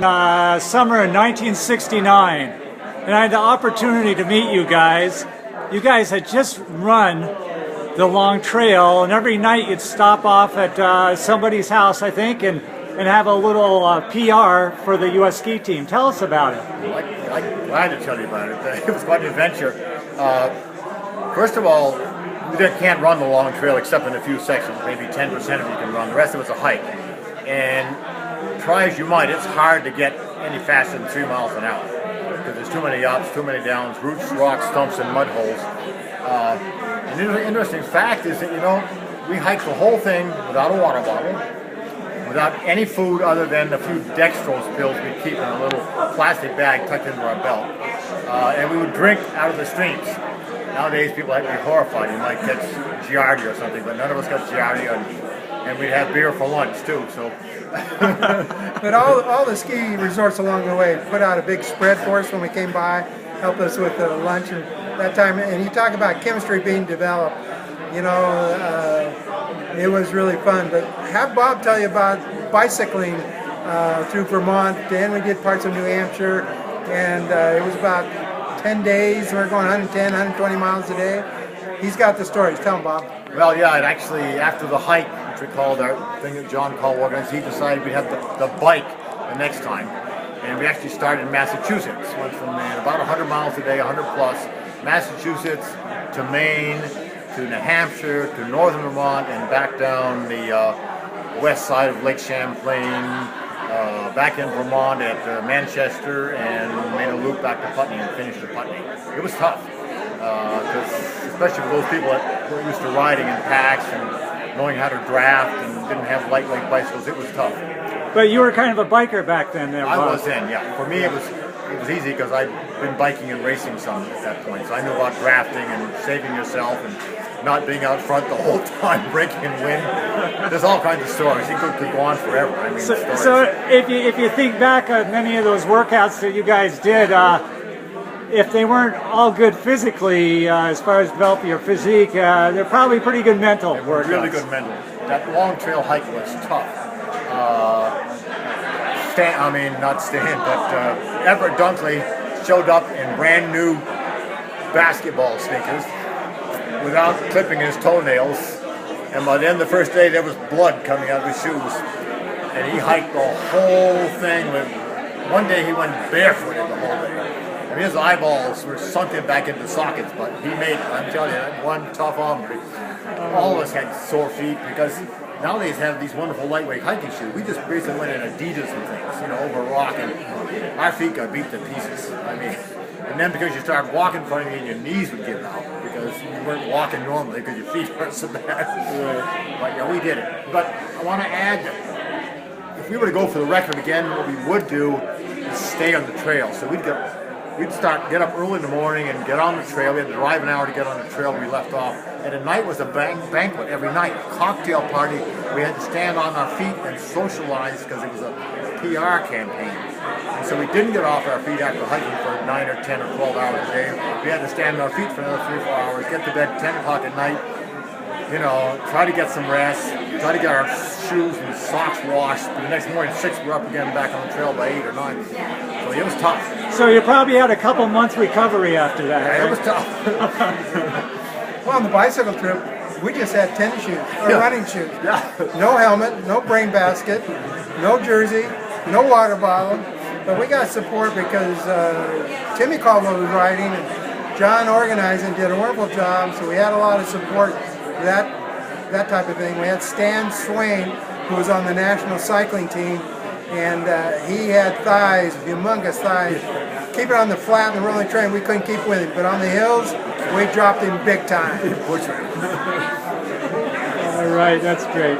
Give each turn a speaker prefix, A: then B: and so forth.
A: Summer of 1969, and I had the opportunity to meet you guys. You guys had just run the long trail, and every night you'd stop off at somebody's house, I think, and have a little PR for the U.S. ski team. Tell us about it.
B: I'm glad to tell you about it. It was quite an adventure. First of all, we can't run the long trail except in a few sections. Maybe 10% of you can run. The rest of it's a hike. And try as you might, it's hard to get any faster than 3 miles an hour because there's too many ups, too many downs, roots, rocks, stumps, and mud holes. An interesting fact is that, we hiked the whole thing without a water bottle, without any food other than a few dextrose pills we keep in a little plastic bag tucked into our belt. And we would drink out of the streams. Nowadays, people have to be horrified. You might catch Giardia or something, but none of us got Giardia, and we'd have beer for lunch too. So,
C: but all the ski resorts along the way put out a big spread for us when we came by, helped us with lunch and that time. And you talk about chemistry being developed. It was really fun. But have Bob tell you about bicycling through Vermont. Then we did parts of New Hampshire, and it was about 10 days. We were going 110, 120 miles a day. He's got the stories. Tell him, Bob.
B: Well, yeah, and actually after the hike, which we called our thing that John called organized, he decided we'd have the bike the next time. And we actually started in Massachusetts. Went from about 100 miles a day, 100 plus, Massachusetts to Maine, to New Hampshire, to northern Vermont, and back down the west side of Lake Champlain, back in Vermont at Manchester, and made a loop back to Putney and finished at Putney. It was tough, especially for those people that were used to riding in packs and knowing how to draft and didn't have lightweight bicycles. It was tough.
A: But you were kind of a biker back then,
B: I was then, yeah. For me, it was easy because I'd been biking and racing some at that point, so I knew about drafting and saving yourself and not being out front the whole time, breaking wind. There's all kinds of stories. It could go on forever. I mean,
A: so if you think back on many of those workouts that you guys did, if they weren't all good physically, as far as developing your physique, they're probably pretty good mental workouts.
B: Really good mental. That long trail hike was tough. Everett Dunkley showed up in brand new basketball sneakers without clipping his toenails, and by the end of the first day there was blood coming out of his shoes, and he hiked the whole thing. One day he went barefooted the whole day. I mean, his eyeballs were sunken back into sockets, but he made it. I'm telling you, one tough hombre. All of us had sore feet because nowadays have these wonderful lightweight hiking shoes. We just basically went in Adidas and things, over rock, and our feet got beat to pieces. I mean, and then because you start walking funny and your knees would give out because you weren't walking normally because your feet hurt so bad. But yeah, we did it. But I want to add that if we were to go for the record again, what we would do is stay on the trail. So we'd get up early in the morning and get on the trail. We had to drive an hour to get on the trail we left off. And at night was a banquet every night, a cocktail party. We had to stand on our feet and socialize because it was a PR campaign. And so we didn't get off our feet after hiking for 9 or 10 or 12 hours a day. We had to stand on our feet for another 3 or 4 hours, get to bed 10 o'clock at night, try to get some rest, try to get our shoes and socks washed. The next morning, 6, we're up again back on the trail by 8 or 9. So it was tough.
A: So you probably had a couple months recovery after that.
B: Yeah, right? It was tough.
C: Well, on the bicycle trip, we just had tennis shoes, or running shoes.
B: Yeah.
C: No helmet, no brain basket, no jersey, no water bottle. But we got support because Timmy Caldwell was riding and John organized and did a wonderful job. So we had a lot of support for that type of thing. We had Stan Swain, who was on the national cycling team, and he had thighs, humongous thighs. Keep it on the flat and the rolling train, we couldn't keep with him. But on the hills, we dropped him big time.
A: All right, that's great.